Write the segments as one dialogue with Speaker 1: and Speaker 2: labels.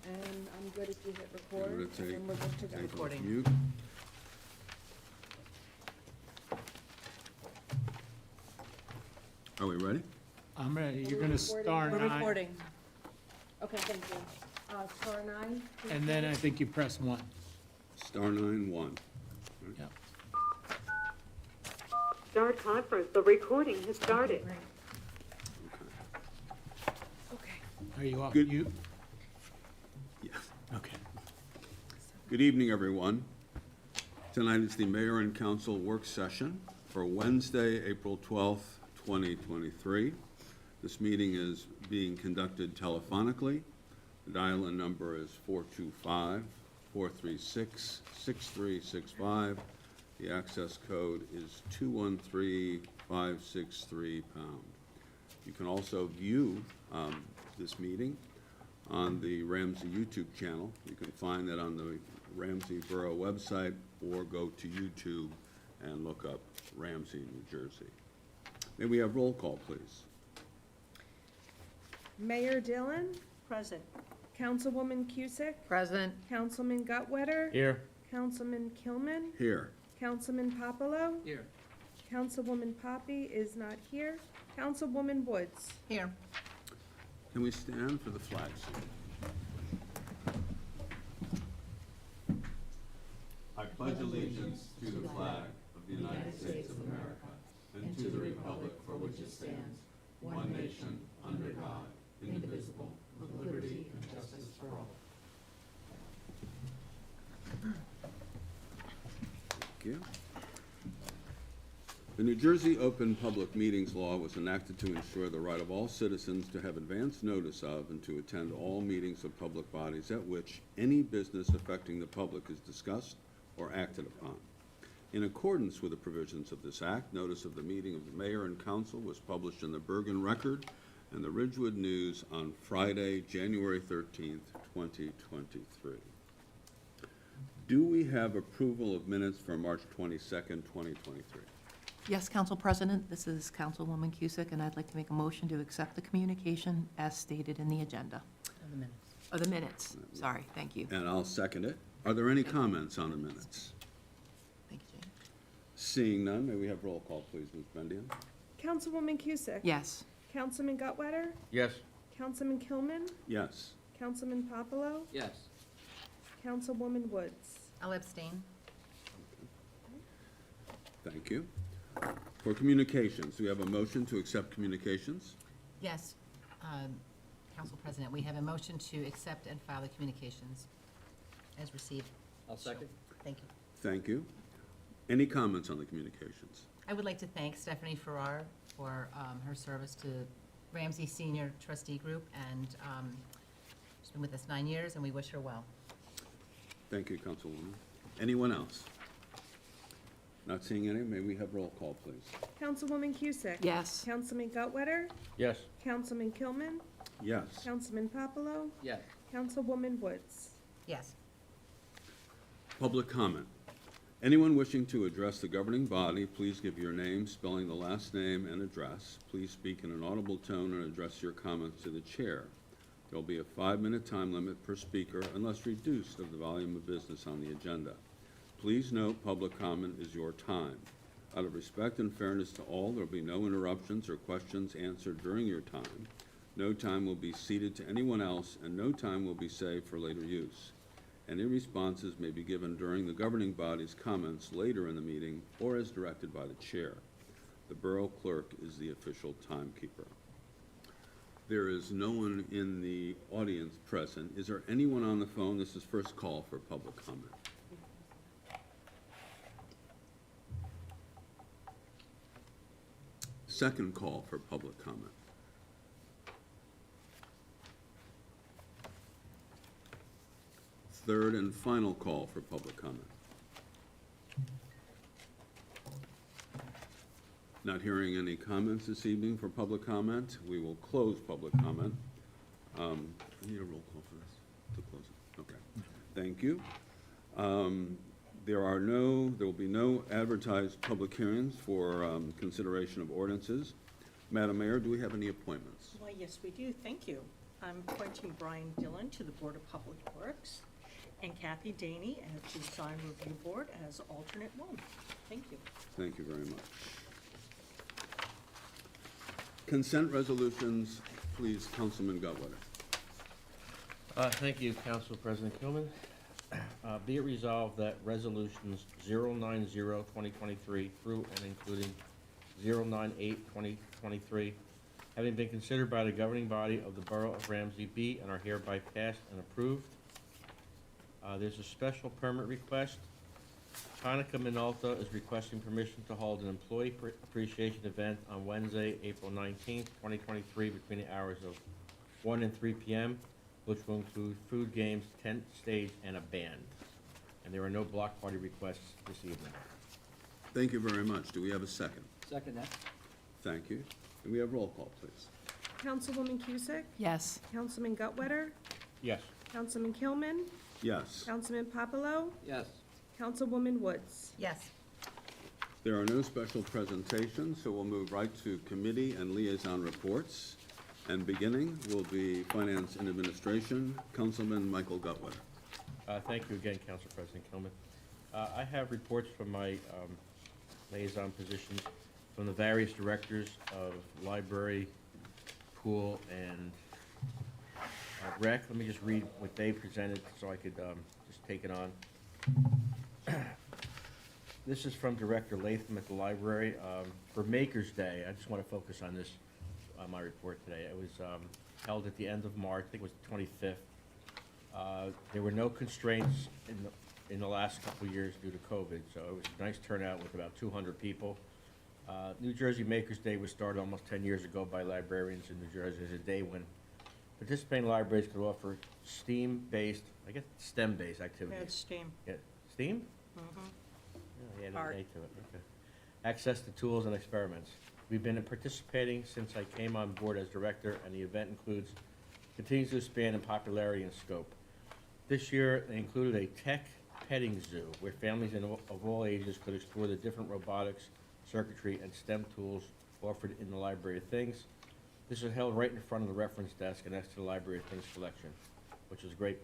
Speaker 1: And I'm good if you hit
Speaker 2: I'm
Speaker 1: record,
Speaker 2: gonna
Speaker 1: and
Speaker 2: take,
Speaker 1: then we're good to go.
Speaker 2: take off
Speaker 3: Recording.
Speaker 2: mute. Are we ready?
Speaker 4: I'm ready. You're
Speaker 1: We're
Speaker 4: gonna
Speaker 1: recording.
Speaker 4: star
Speaker 3: We're
Speaker 4: 9,
Speaker 3: recording.
Speaker 1: Okay, thank you. Star 9. please.
Speaker 4: and then I think you press 1.
Speaker 2: Star 9-1.
Speaker 4: Yep.
Speaker 5: Start conference. The recording has started.
Speaker 1: Okay.
Speaker 4: Are you off
Speaker 2: Good.
Speaker 4: mute?
Speaker 2: Yes.
Speaker 4: Okay.
Speaker 2: Good evening, everyone. Tonight is the Mayor and Council work session for Wednesday, April 12th, 2023. This meeting is being conducted telephonically. The dial-in number is 425-436-6365. The access code is 213563#. You can also view this meeting on the Ramsey YouTube channel. You can find that on the Ramsey Borough website, or go to YouTube and look up Ramsey, New Jersey. May we have roll call, please?
Speaker 1: Mayor Dillon,
Speaker 3: Present.
Speaker 1: Councilwoman Cusick,
Speaker 3: Present.
Speaker 1: Councilman Gutwetter,
Speaker 4: Here.
Speaker 1: Councilman Kilman,
Speaker 2: Here.
Speaker 1: Councilman Popolo,
Speaker 4: Here.
Speaker 1: Councilwoman Poppy is not here, Councilwoman Woods.
Speaker 3: Here.
Speaker 2: Can we stand for the flag salute? I pledge allegiance to the flag of the United States of America and to the republic for which it stands, one nation, under God, indivisible, with liberty and justice for all. Thank you. The New Jersey Open Public Meetings Law was enacted to ensure the right of all citizens to have advance notice of and to attend all meetings of public bodies at which any business affecting the public is discussed or acted upon. In accordance with the provisions of this act, notice of the meeting of the mayor and council was published in the Bergen Record and the Ridgewood News on Friday, January 13th, 2023. Do we have approval of minutes for March 22nd, 2023?
Speaker 6: Yes, Council President, this is Councilwoman Cusick, and I'd like to make a motion to accept the communication as stated in the agenda. The minutes, sorry, thank you.
Speaker 2: And I'll second it. Are there any comments on the minutes?
Speaker 6: Thank you, Jane.
Speaker 2: Seeing none, may we have roll call, please, Ms. Bendian?
Speaker 1: Councilwoman Cusick.
Speaker 6: Yes.
Speaker 1: Councilman Gutwetter,
Speaker 4: Yes.
Speaker 1: Councilman Kilman,
Speaker 2: Yes.
Speaker 1: Councilman Popolo,
Speaker 4: Yes.
Speaker 1: Councilwoman Woods.
Speaker 3: I'll abstain.
Speaker 2: Thank you. For communications, do we have a motion to accept communications?
Speaker 7: Yes, Council President, we have a motion to accept and file the communications as received.
Speaker 4: I'll second.
Speaker 7: Thank you.
Speaker 2: Thank you. Any comments on the communications?
Speaker 7: I would like to thank Stephanie Farrar for her service to Ramsey Senior Trustee Group, and she's been with us 9 years, and we wish her well.
Speaker 2: Thank you, Councilwoman. Anyone else? Not seeing any, may we have roll call, please?
Speaker 1: Councilwoman Cusick.
Speaker 6: Yes.
Speaker 1: Councilman Gutwetter,
Speaker 4: Yes.
Speaker 1: Councilman Kilman,
Speaker 2: Yes.
Speaker 1: Councilman Popolo,
Speaker 4: Yes.
Speaker 1: Councilwoman Woods.
Speaker 7: Yes.
Speaker 2: Public comment. Anyone wishing to address the governing body, please give your name, spelling the last name and address. Please speak in an audible tone and address your comments to the chair. There will be a 5-minute time limit per speaker unless reduced of the volume of business on the agenda. Please note, public comment is your time. Out of respect and fairness to all, there will be no interruptions or questions answered during your time. No time will be ceded to anyone else, and no time will be saved for later use. Any responses may be given during the governing body's comments later in the meeting or as directed by the chair. The borough clerk is the official timekeeper. There is no one in the audience present. Is there anyone on the phone? This is first call for public comment. Second call for public comment. Third and final call for public comment. Not hearing any comments this evening for public comment, we will close public comment. I need a roll call for this to close it. Okay, thank you. There will be no advertised public hearings for consideration of ordinances. Madam Mayor, do we have any appointments?
Speaker 3: Why, yes, we do. Thank you. I'm appointing Brian Dillon to the Board of Public Works and Kathy Daney as the Design Review Board as alternate one. Thank you.
Speaker 2: Thank you very much. Consent resolutions, please, Councilman Gutwetter.
Speaker 8: Thank you, Council President Kilman. Be it resolved that resolutions 090-2023 through and including 098-2023, having been considered by the governing body of the Borough of Ramsey, be and are hereby passed and approved. There's a special permit request. Hanukkah Minolta is requesting permission to hold an employee appreciation event on Wednesday, April 19th, 2023, between the hours of 1 and 3 p.m., which will include food, games, tent, stage, and a band. And there are no block party requests this evening.
Speaker 2: Thank you very much. Do we have a second?
Speaker 4: Second that.
Speaker 2: Thank you. Can we have roll call, please?
Speaker 1: Councilwoman Cusick?
Speaker 6: Yes.
Speaker 1: Councilman Gutwetter?
Speaker 8: Yes.
Speaker 1: Councilman Kilman?
Speaker 2: Yes.
Speaker 1: Councilman Papelo?
Speaker 4: Yes.
Speaker 1: Councilwoman Woods?
Speaker 7: Yes.
Speaker 2: There are no special presentations, so we'll move right to committee and liaison reports. And beginning will be Finance and Administration. Councilman Michael Gutwetter.
Speaker 8: Thank you again, Council President Kilman. I have reports from my liaison positions from the various directors of library, pool, and rec. Let me just read what they presented so I could just take it on. This is from Director Latham at the library. For Maker's Day, I just want to focus on this, my report today. It was held at the end of March, I think it was the 25th. There were no constraints in the last couple of years due to COVID, so it was a nice turnout with about 200 people. New Jersey Maker's Day was started almost 10 years ago by librarians in New Jersey. It was a day when participating libraries could offer STEAM-based, I guess STEM-based activities.
Speaker 3: That's STEAM.
Speaker 8: Yeah, STEAM?
Speaker 3: Mhm.
Speaker 8: Yeah, an
Speaker 3: Art.
Speaker 8: A to it, okay. Access to tools and experiments. We've been participating since I came on board as director, and the event continues to expand in popularity and scope. This year, they included a tech petting zoo, where families of all ages could explore the different robotics, circuitry, and STEM tools offered in the Library of Things. This was held right in front of the reference desk and next to the Library of Things collection, which was a great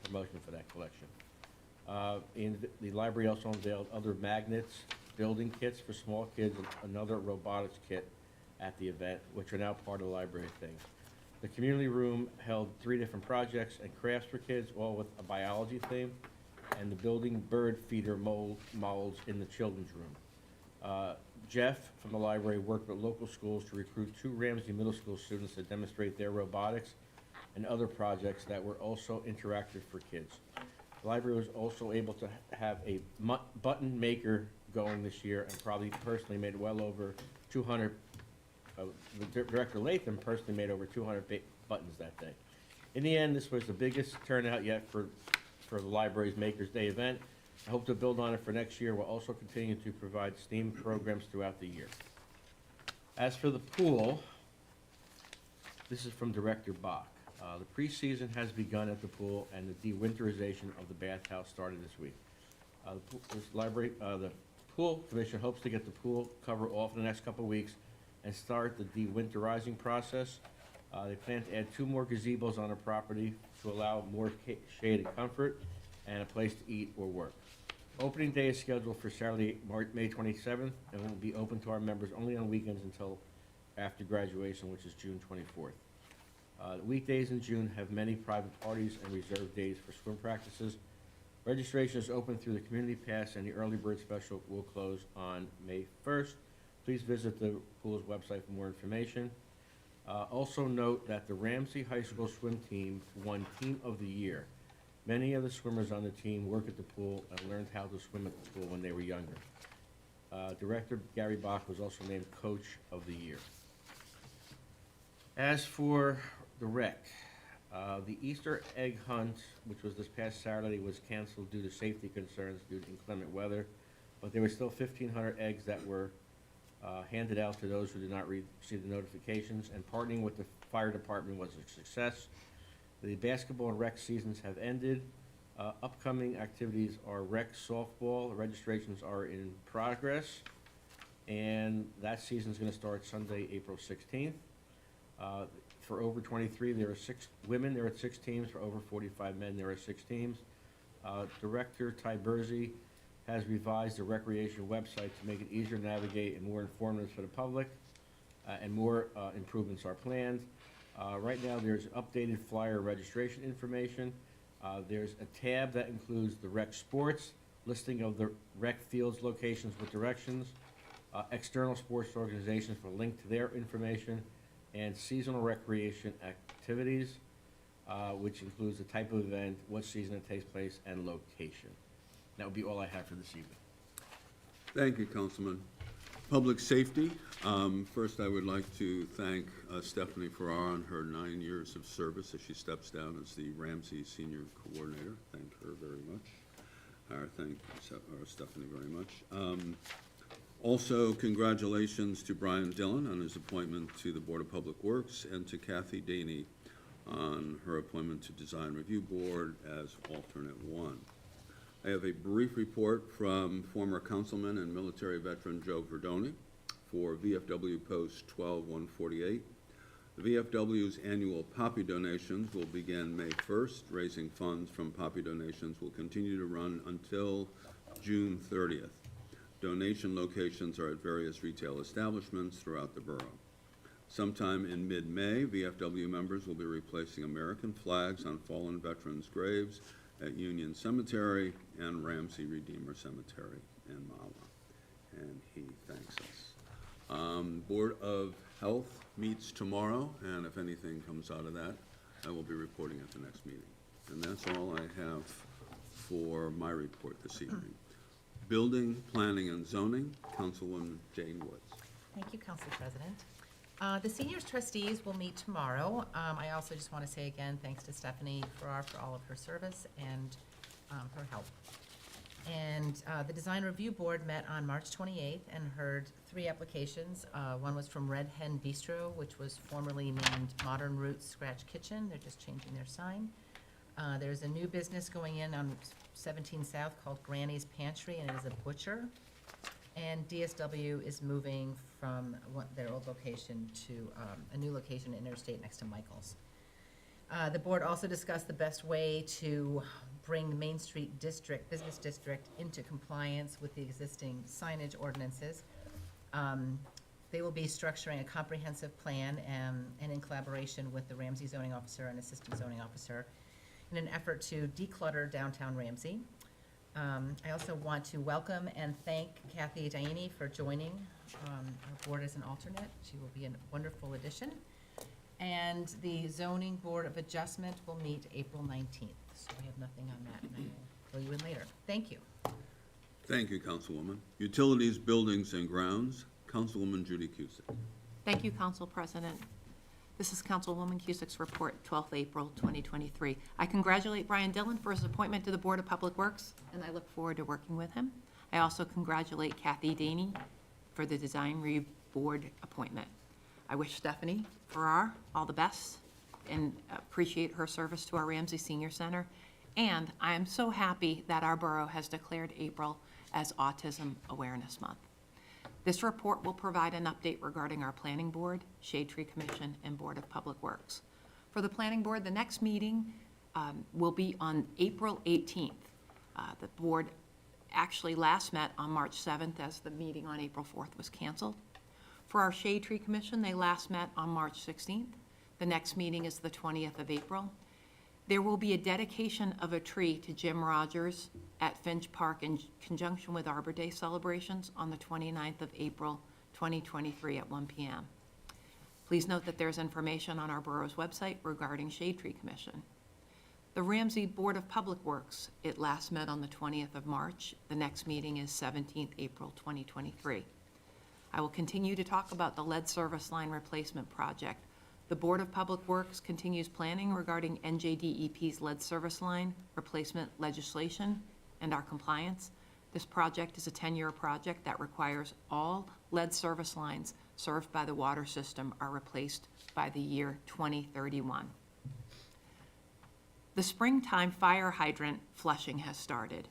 Speaker 8: promotion for that collection. The library also unveiled other magnets, building kits for small kids, and another robotics kit at the event, which are now part of the Library of Things. The community room held 3 different projects and crafts for kids, all with a biology theme, and the building bird feeder molds in the children's room. Jeff from the library worked with local schools to recruit 2 Ramsey Middle School students to demonstrate their robotics and other projects that were also interactive for kids. The library was also able to have a button maker going this year, and probably personally made well over 200, Director Latham personally made over 200 buttons that day. In the end, this was the biggest turnout yet for the library's Maker's Day event. I hope to build on it for next year. We'll also continue to provide STEAM programs throughout the year. As for the pool, this is from Director Bach. The preseason has begun at the pool, and the dewinterization of the bathhouse started this week. The Pool Commission hopes to get the pool cover off in the next couple of weeks and start the dewinterizing process. They plan to add 2 more gazebos on the property to allow more shade and comfort and a place to eat or work. Opening day is scheduled for Saturday, May 27th, and will be open to our members only on weekends until after graduation, which is June 24th. Weekdays in June have many private parties and reserved days for swim practices. Registration is open through the Community Pass, and the early bird special will close on May 1st. Please visit the pool's website for more information. Also note that the Ramsey High School swim team won Team of the Year. Many of the swimmers on the team work at the pool and learned how to swim at the pool when they were younger. Director Gary Bach was also named Coach of the Year. As for the rec, the Easter egg hunt, which was this past Saturday, was canceled due to safety concerns due to inclement weather, but there were still 1,500 eggs that were handed out to those who did not receive the notifications, and partnering with the fire department was a success. The basketball and rec seasons have ended. Upcoming activities are rec softball. Registrations are in progress, and that season is going to start Sunday, April 16th. For over 23, there are 6 women, there are 6 teams. For over 45 men, there are 6 teams. Director Ty Bursey has revised the recreation website to make it easier to navigate and more informative for the public, and more improvements are planned. Right now, there's updated flyer registration information. There's a tab that includes the rec sports, listing of the rec fields locations with directions, external sports organizations for a link to their information, and seasonal recreation activities, which includes the type of event, what season it takes place, and location. That would be all I have for this evening.
Speaker 2: Thank you, Councilman. Public safety, first I would like to thank Stephanie Farrar on her 9 years of service as she steps down as the Ramsey Senior Coordinator. Thank her very much. Thank Stephanie very much. Also, congratulations to Brian Dillon on his appointment to the Board of Public Works, and to Kathy Daney on her appointment to Design Review Board as alternate 1. I have a brief report from former councilman and military veteran Joe Verdoni for VFW Post 12148. The VFW's annual poppy donations will begin May 1st. Raising funds from poppy donations will continue to run until June 30th. Donation locations are at various retail establishments throughout the borough. Sometime in mid-May, VFW members will be replacing American flags on fallen veterans' graves at Union Cemetery and Ramsey Redeemer Cemetery in Mahwah. And he thanks us. Board of Health meets tomorrow, and if anything comes out of that, I will be reporting at the next meeting. And that's all I have for my report this evening. Building, Planning, and Zoning, Councilwoman Jane Woods.
Speaker 7: Thank you, Council President. The seniors trustees will meet tomorrow. I also just want to say again, thanks to Stephanie Farrar for all of her service and her help. And the Design Review Board met on March 28th and heard 3 applications. One was from Red Hen Bistro, which was formerly named Modern Roots Scratch Kitchen. They're just changing their sign. There's a new business going in on 17 South called Granny's Pantry, and it is a butcher. And DSW is moving from their old location to a new location in Interstate next to Michael's. The board also discussed the best way to bring the Main Street District, Business District, into compliance with the existing signage ordinances. They will be structuring a comprehensive plan and in collaboration with the Ramsey zoning officer and assistant zoning officer in an effort to declutter downtown Ramsey. I also want to welcome and thank Kathy Daney for joining our board as an alternate. She will be a wonderful addition. And the Zoning Board of Adjustment will meet April 19th. So we have nothing on that, and I will fill you in later. Thank you.
Speaker 2: Thank you, Councilwoman. Utilities, Buildings, and Grounds, Councilwoman Judy Cusick.
Speaker 6: Thank you, Council President. This is Councilwoman Cusick's report, 12th April 2023. I congratulate Brian Dillon for his appointment to the Board of Public Works, and I look forward to working with him. I also congratulate Kathy Daney for the Design Review Board appointment. I wish Stephanie Farrar all the best and appreciate her service to our Ramsey Senior Center. And I am so happy that our borough has declared April as Autism Awareness Month. This report will provide an update regarding our Planning Board, Shade Tree Commission, and Board of Public Works. For the Planning Board, the next meeting will be on April 18th. The board actually last met on March 7th as the meeting on April 4th was canceled. For our Shade Tree Commission, they last met on March 16th. The next meeting is the 20th of April. There will be a dedication of a tree to Jim Rogers at Finch Park in conjunction with Arbor Day celebrations on the 29th of April, 2023 at 1 p.m. Please note that there's information on our borough's website regarding Shade Tree Commission. The Ramsey Board of Public Works, it last met on the 20th of March. The next meeting is 17th April, 2023. I will continue to talk about the lead service line replacement project. The Board of Public Works continues planning regarding NJDEP's lead service line replacement legislation and our compliance. This project is a 10-year project that requires all lead service lines served by the water system are replaced by the year 2031. The springtime fire hydrant flushing has started.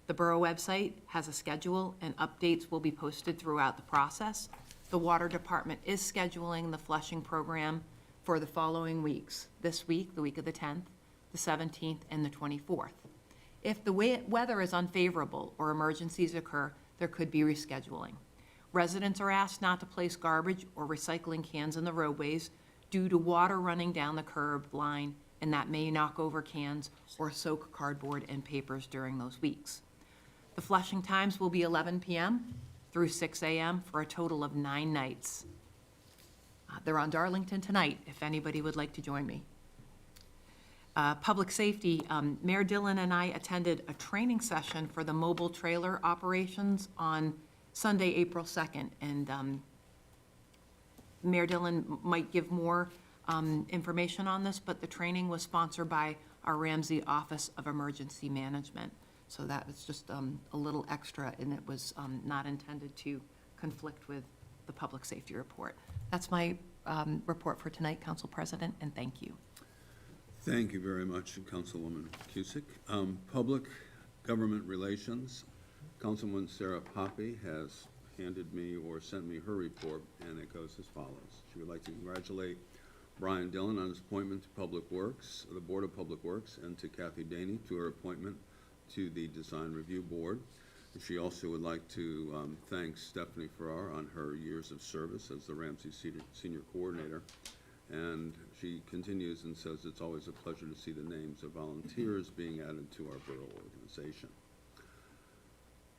Speaker 6: The borough website has a schedule and updates will be posted throughout the process. The water department is scheduling the flushing program for the following weeks, this week, the week of the 10th, the 17th, and the 24th. If the weather is unfavorable or emergencies occur, there could be rescheduling. Residents are asked not to place garbage or recycling cans in the roadways due to water running down the curb line, and that may knock over cans or soak cardboard and papers during those weeks. The flushing times will be 11 p.m. through 6 a.m. for a total of 9 nights. They're on Darlington tonight, if anybody would like to join me. Public safety, Mayor Dillon and I attended a training session for the mobile trailer operations on Sunday, April 2nd, and Mayor Dillon might give more information on this, but the training was sponsored by our Ramsey Office of Emergency Management. So that was just a little extra, and it was not intended to conflict with the public safety report. That's my report for tonight, Council President, and thank you.
Speaker 2: Thank you very much, Councilwoman Cusick. Public Government Relations, Councilwoman Sarah Poppy has handed me or sent me her report, and it goes as follows. She would like to congratulate Brian Dillon on his appointment to Public Works, the Board of Public Works, and to Kathy Daney to her appointment to the Design Review Board. And she also would like to thank Stephanie Farrar on her years of service as the Ramsey Senior Coordinator. And she continues and says it's always a pleasure to see the names of volunteers being added to our borough organization.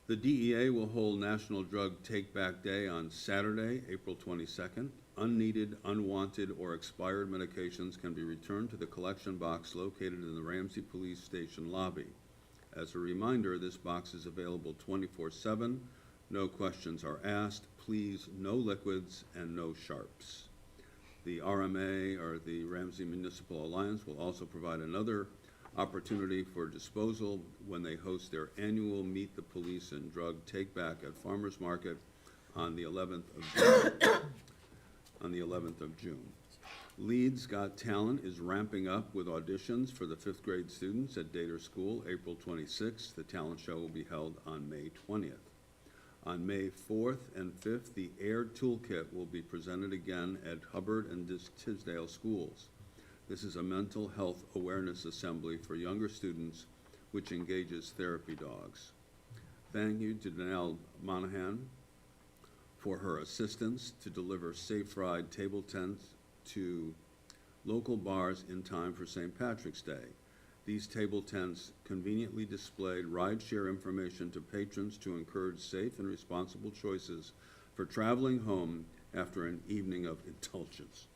Speaker 2: The DEA will hold National Drug Take Back Day on Saturday, April 22nd. Unneeded, unwanted, or expired medications can be returned to the collection box located in the Ramsey Police Station lobby. As a reminder, this box is available 24/7. No questions are asked. Please, no liquids and no sharps. The RMA, or the Ramsey Municipal Alliance, will also provide another opportunity for disposal when they host their annual Meet the Police and Drug Take Back at Farmers Market on the 11th of June. Leeds Got Talent is ramping up with auditions for the 5th grade students at Dater School, April 26th. The talent show will be held on May 20th. On May 4th and 5th, the AIR Toolkit will be presented again at Hubbard and Tisdale schools. This is a mental health awareness assembly for younger students which engages therapy dogs. Thank you to Danelle Monahan for her assistance to deliver safe ride table tents to local bars in time for St. Patrick's Day. These table tents conveniently displayed rideshare information to patrons to encourage safe and responsible choices for traveling home after an evening of indulgence.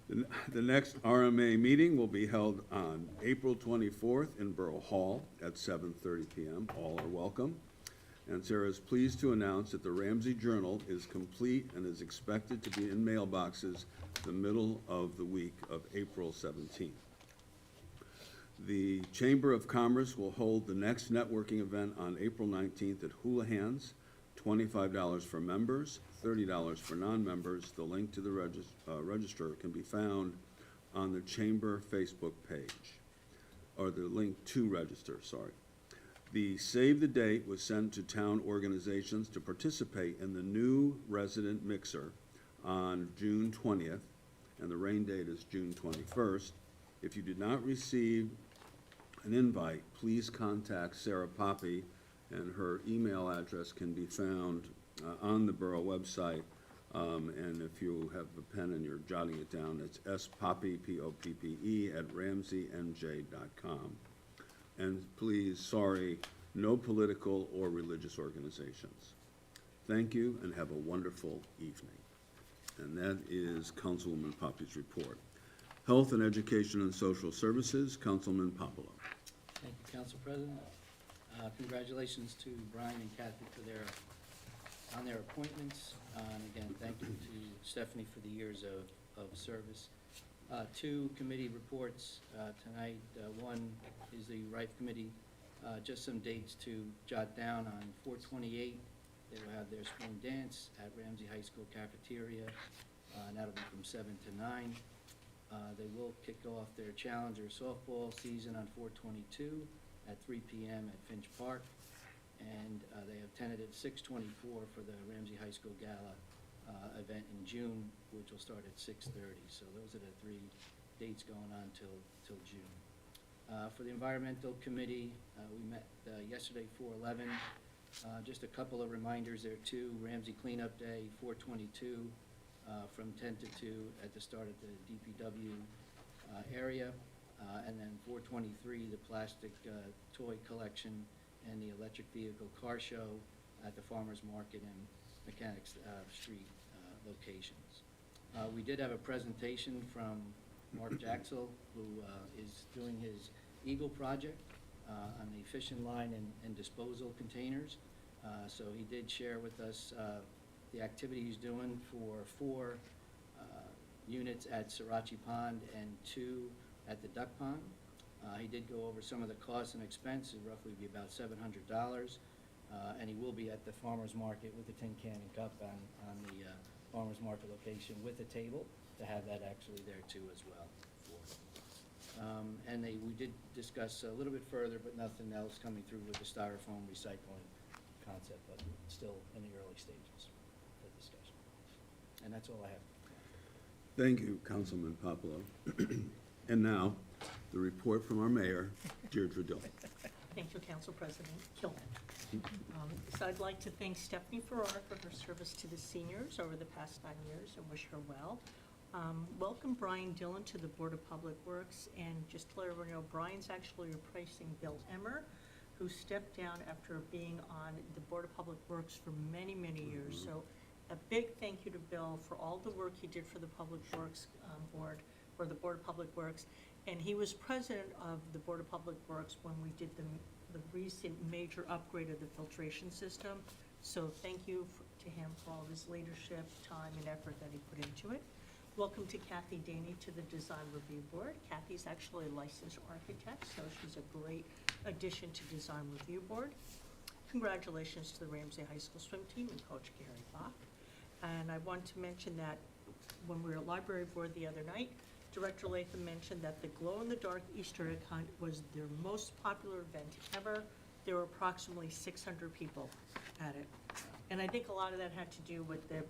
Speaker 2: The next RMA meeting will be held on April 24th in Borough Hall at 7:30 p.m. All are welcome. And Sarah is pleased to announce that the Ramsey Journal is complete and is expected to be in mailboxes the middle of the week of April 17th. The Chamber of Commerce will hold the next networking event on April 19th at Houlihan's, $25 for members, $30 for non-members. The link to the register can be found on the Chamber Facebook page, or the link to register, sorry. The save the date was sent to town organizations to participate in the new resident mixer on June 20th, and the rain date is June 21st. If you did not receive an invite, please contact Sarah Poppy, and her email address can be found on the borough website. And if you have a pen and you're jotting it down, it's spoppe, P-O-P-P-E, @ramseynj.com. And please, sorry, no political or religious organizations. Thank you and have a wonderful evening. And that is Councilwoman Poppy's report. Health and Education and Social Services, Councilman Popolo.
Speaker 9: Thank you, Council President. Congratulations to Brian and Kathy on their appointments. And again, thank you to Stephanie for the years of service. Two committee reports tonight. One is the RIFE Committee. Just some dates to jot down. On 4/28, they will have their spring dance at Ramsey High School cafeteria, and that'll be from 7 to 9. They will kick off their Challenger softball season on 4/22 at 3 p.m. at Finch Park, and they have tentative 6/24 for the Ramsey High School Gala event in June, which will start at 6:30. So those are the 3 dates going on till June. For the Environmental Committee, we met yesterday, 4/11. Just a couple of reminders there too. Ramsey Cleanup Day, 4/22, from 10 to 2 at the start of the DPW area. And then 4/23, the plastic toy collection and the electric vehicle car show at the Farmers Market and Mechanics Street locations. We did have a presentation from Mark Jaxel, who is doing his Eagle project on the fishing line and disposal containers. So he did share with us the activity he's doing for 4 units at Sriracha Pond and 2 at the Duck Pond. He did go over some of the costs and expenses, roughly be about $700. And he will be at the farmer's market with the tin can and cup on the farmer's market location with a table to have that actually there too as well. And we did discuss a little bit further, but nothing else coming through with the styrofoam recycling concept, but still in the early stages of discussion. And that's all I have.
Speaker 2: Thank you, Councilman Popolo. And now, the report from our mayor, Deirdre Dillon.
Speaker 3: Thank you, Council President Kilman. So I'd like to thank Stephanie Farrar for her service to the seniors over the past 9 years and wish her well. Welcome Brian Dillon to the Board of Public Works, and just to let everyone know, Brian's actually replacing Bill Emmer, who stepped down after being on the Board of Public Works for many, many years. So a big thank you to Bill for all the work he did for the Public Works Board, or the Board of Public Works. And he was president of the Board of Public Works when we did the recent major upgrade of the filtration system. So thank you to him for all of his leadership, time, and effort that he put into it. Welcome to Kathy Daney to the Design Review Board. Kathy's actually a licensed architect, so she's a great addition to Design Review Board. Congratulations to the Ramsey High School swim team and Coach Gary Bach. And I want to mention that when we were at Library Board the other night, Director Latham mentioned that the glow-in-the-dark Easter egg hunt was their most popular event ever. There were approximately 600 people at it. And I think a lot of that had to do with the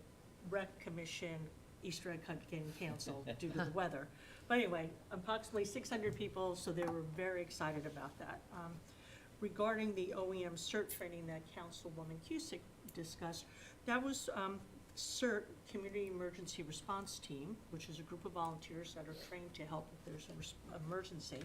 Speaker 3: Rec Commission Easter egg hunt getting canceled due to the weather. But anyway, approximately 600 people, so they were very excited about that. Regarding the OEM CERT training that Councilwoman Cusick discussed, that was CERT, Community Emergency Response Team, which is a group of volunteers that are trained to help if there's an emergency,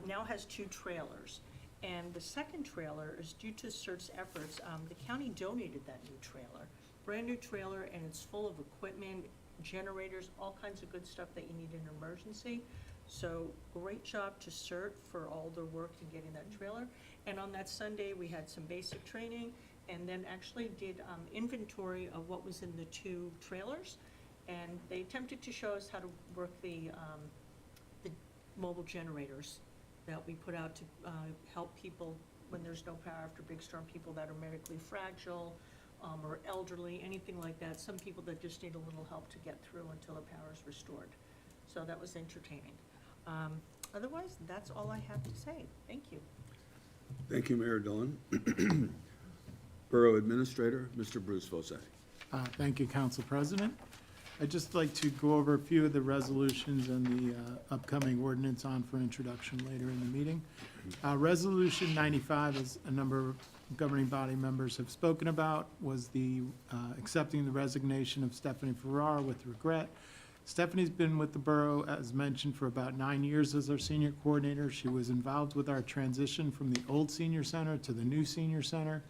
Speaker 3: now has 2 trailers. And the second trailer is due to CERT's efforts. The county donated that new trailer, brand new trailer, and it's full of equipment, generators, all kinds of good stuff that you need in an emergency. So great job to CERT for all their work in getting that trailer. And on that Sunday, we had some basic training, and then actually did inventory of what was in the 2 trailers. And they attempted to show us how to work the mobile generators that we put out to help people when there's no power after big storm, people that are medically fragile or elderly, anything like that. Some people that just need a little help to get through until the power is restored. So that was entertaining. Otherwise, that's all I have to say. Thank you.
Speaker 2: Thank you, Mayor Dillon. Borough Administrator, Mr. Bruce Fossey.
Speaker 10: Thank you, Council President. I'd just like to go over a few of the resolutions and the upcoming ordinance on for introduction later in the meeting. Resolution 95, as a number of governing body members have spoken about, was the accepting the resignation of Stephanie Farrar with regret. Stephanie's been with the borough, as mentioned, for about 9 years as our senior coordinator. She was involved with our transition from the old senior center to the new senior center,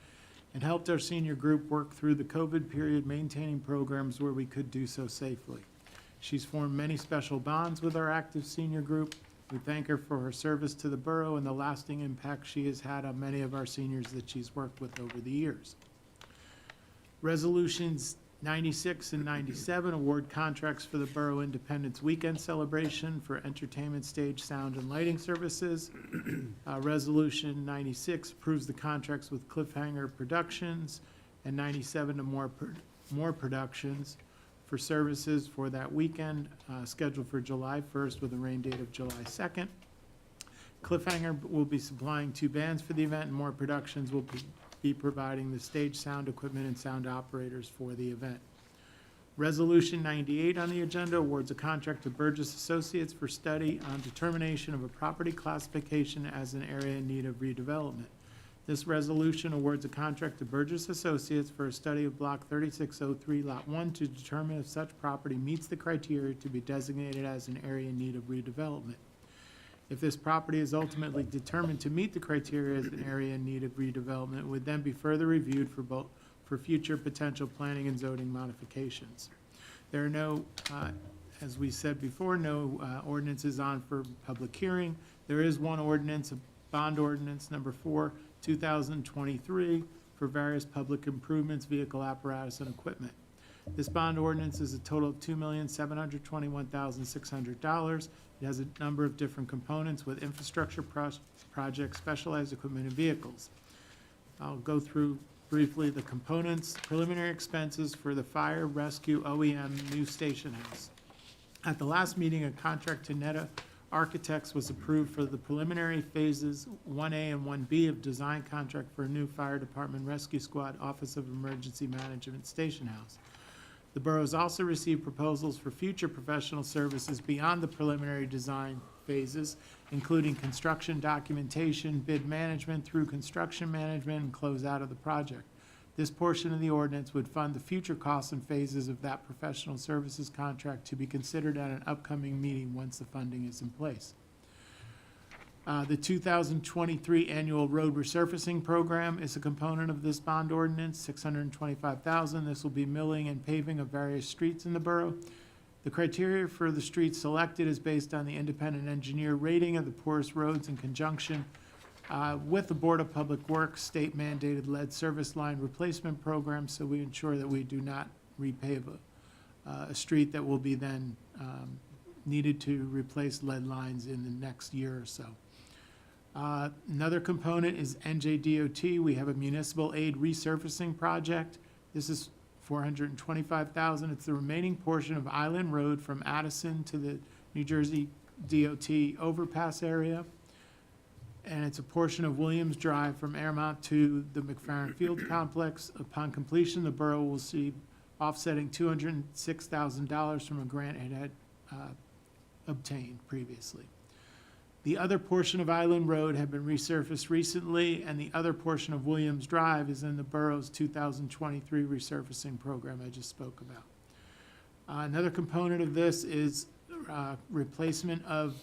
Speaker 10: and helped our senior group work through the COVID period, maintaining programs where we could do so safely. She's formed many special bonds with our active senior group. We thank her for her service to the borough and the lasting impact she has had on many of our seniors that she's worked with over the years. Resolutions 96 and 97 award contracts for the Borough Independence Weekend Celebration for entertainment, stage, sound, and lighting services. Resolution 96 approves the contracts with Cliffhanger Productions, and 97 to More Productions for services for that weekend, scheduled for July 1st with a rain date of July 2nd. Cliffhanger will be supplying 2 bands for the event, and More Productions will be providing the stage, sound equipment, and sound operators for the event. Resolution 98 on the agenda awards a contract to Burgess Associates for study on determination of a property classification as an area in need of redevelopment. This resolution awards a contract to Burgess Associates for a study of Block 3603, Lot 1, to determine if such property meets the criteria to be designated as an area in need of redevelopment. If this property is ultimately determined to meet the criteria as an area in need of redevelopment, it would then be further reviewed for future potential planning and zoning modifications. There are no, as we said before, no ordinances on for public hearing. There is one ordinance, a bond ordinance number 4, 2023, for various public improvements, vehicle apparatus, and equipment. This bond ordinance is a total of $2,721,600. It has a number of different components with infrastructure projects, specialized equipment, and vehicles. I'll go through briefly the components. Preliminary expenses for the fire rescue OEM new station house. At the last meeting, a contract to Netta Architects was approved for the preliminary phases 1A and 1B of design contract for a new fire department rescue squad Office of Emergency Management station house. The borough has also received proposals for future professional services beyond the preliminary design phases, including construction documentation, bid management through construction management, and closeout of the project. This portion of the ordinance would fund the future costs and phases of that professional services contract to be considered at an upcoming meeting once the funding is in place. The 2023 annual road resurfacing program is a component of this bond ordinance, $625,000. This will be milling and paving of various streets in the borough. The criteria for the streets selected is based on the independent engineer rating of the poorest roads in conjunction with the Board of Public Works state mandated lead service line replacement program, so we ensure that we do not repave a street that will be then needed to replace lead lines in the next year or so. Another component is NJDOT. We have a municipal aid resurfacing project. This is $425,000. It's the remaining portion of Island Road from Addison to the New Jersey DOT overpass area. And it's a portion of Williams Drive from Airmont to the McFarren Field Complex. Upon completion, the borough will see offsetting $206,000 from a grant it had obtained previously. The other portion of Island Road had been resurfaced recently, and the other portion of Williams Drive is in the borough's 2023 resurfacing program I just spoke about. Another component of this is replacement of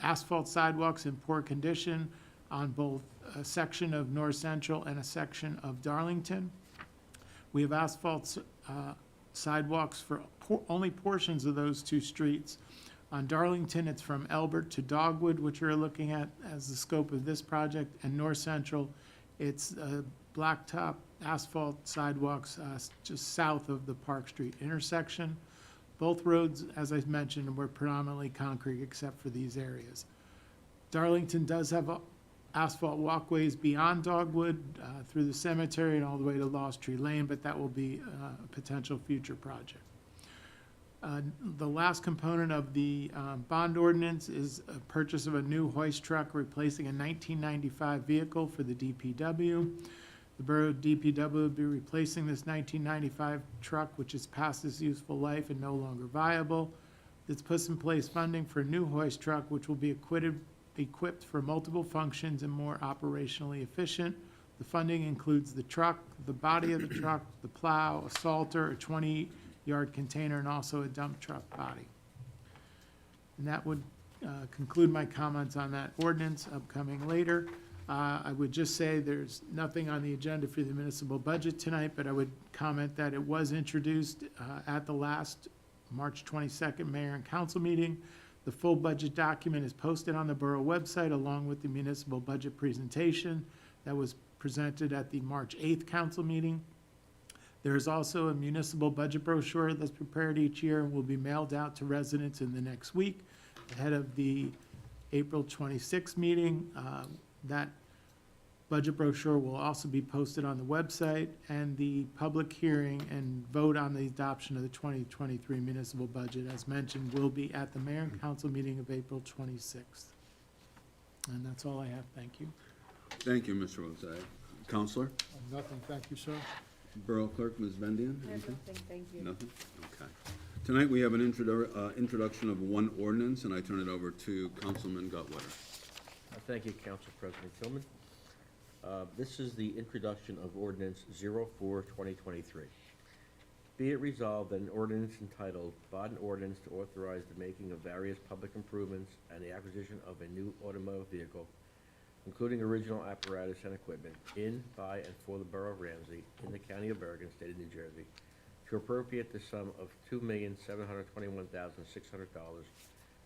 Speaker 10: asphalt sidewalks in poor condition on both a section of North Central and a section of Darlington. We have asphalt sidewalks for only portions of those two streets. On Darlington, it's from Elbert to Dogwood, which we're looking at as the scope of this project, and North Central, it's blacktop asphalt sidewalks just south of the Park Street intersection. Both roads, as I mentioned, were predominantly concrete except for these areas. Darlington does have asphalt walkways beyond Dogwood through the cemetery and all the way to Lost Tree Lane, but that will be a potential future project. The last component of the bond ordinance is a purchase of a new hoist truck replacing a 1995 vehicle for the DPW. The Borough DPW will be replacing this 1995 truck, which is past its useful life and no longer viable. This puts in place funding for a new hoist truck, which will be equipped for multiple functions and more operationally efficient. The funding includes the truck, the body of the truck, the plow, a salter, a 20-yard container, and also a dump truck body. And that would conclude my comments on that ordinance upcoming later. I would just say there's nothing on the agenda for the municipal budget tonight, but I would comment that it was introduced at the last March 22nd Mayor and Council meeting. The full budget document is posted on the borough website along with the municipal budget presentation that was presented at the March 8th council meeting. There is also a municipal budget brochure that's prepared each year and will be mailed out to residents in the next week ahead of the April 26th meeting. That budget brochure will also be posted on the website, and the public hearing and vote on the adoption of the 2023 municipal budget, as mentioned, will be at the Mayor and Council meeting of April 26th. And that's all I have. Thank you.
Speaker 2: Thank you, Mr. Rosé. Counselor?
Speaker 10: Nothing. Thank you, sir.
Speaker 2: Borough Clerk, Ms. Bendian,
Speaker 1: I have
Speaker 2: anything?
Speaker 1: nothing, thank you.
Speaker 2: Nothing? Okay. Tonight, we have an introduction of one ordinance, and I turn it over to Councilman Gutwetter.
Speaker 8: Thank you, Council President Tillman. This is the introduction of ordinance 04-2023. Be it resolved that an ordinance entitled, "Bond Ordinance to Authorize the Making of Various Public Improvements and the Acquisition of a New Automotive Vehicle, including original apparatus and equipment, in, by, and for the Borough of Ramsey, in the County of Bergen, State of New Jersey, to appropriate the sum of $2,721,600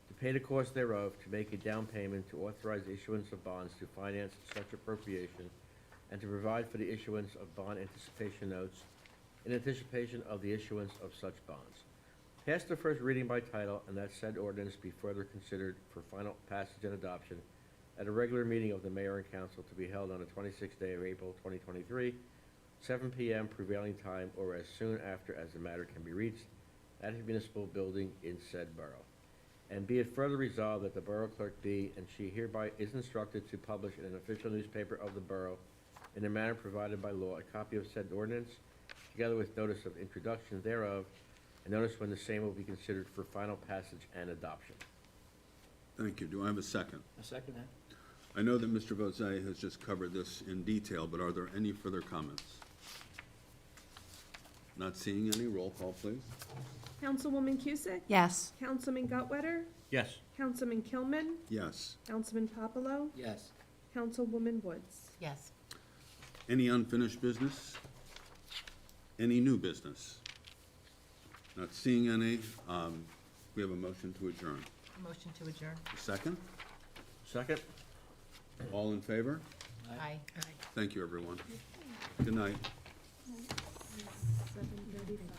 Speaker 8: to pay the cost thereof, to make a down payment, to authorize the issuance of bonds to finance such appropriation, and to provide for the issuance of bond anticipation notes in anticipation of the issuance of such bonds. Pass the first reading by title, and that said ordinance be further considered for final passage and adoption at a regular meeting of the mayor and council to be held on the 26th day of April 2023, 7 p.m. prevailing time, or as soon after as the matter can be reached at a municipal building in said borough. And be it further resolved that the borough clerk be, and she hereby is instructed to publish in an official newspaper of the borough, in the manner provided by law, a copy of said ordinance, together with notice of introduction thereof, and notice when the same will be considered for final passage and adoption.
Speaker 2: Thank you. Do I have a second?
Speaker 9: A second that?
Speaker 2: I know that Mr. Vose has just covered this in detail, but are there any further comments? Not seeing any. Roll call, please.
Speaker 1: Councilwoman Cusick?
Speaker 6: Yes.
Speaker 1: Councilman Gutwetter?
Speaker 8: Yes.
Speaker 1: Councilman Kilman?
Speaker 2: Yes.
Speaker 1: Councilman Papalo?
Speaker 9: Yes.
Speaker 1: Councilwoman Woods?
Speaker 7: Yes.
Speaker 2: Any unfinished business? Any new business? Not seeing any. We have a motion to adjourn.
Speaker 7: Motion to adjourn.
Speaker 2: Second?
Speaker 8: Second?
Speaker 2: All in favor?
Speaker 7: Aye.
Speaker 2: Thank you, everyone. Good night.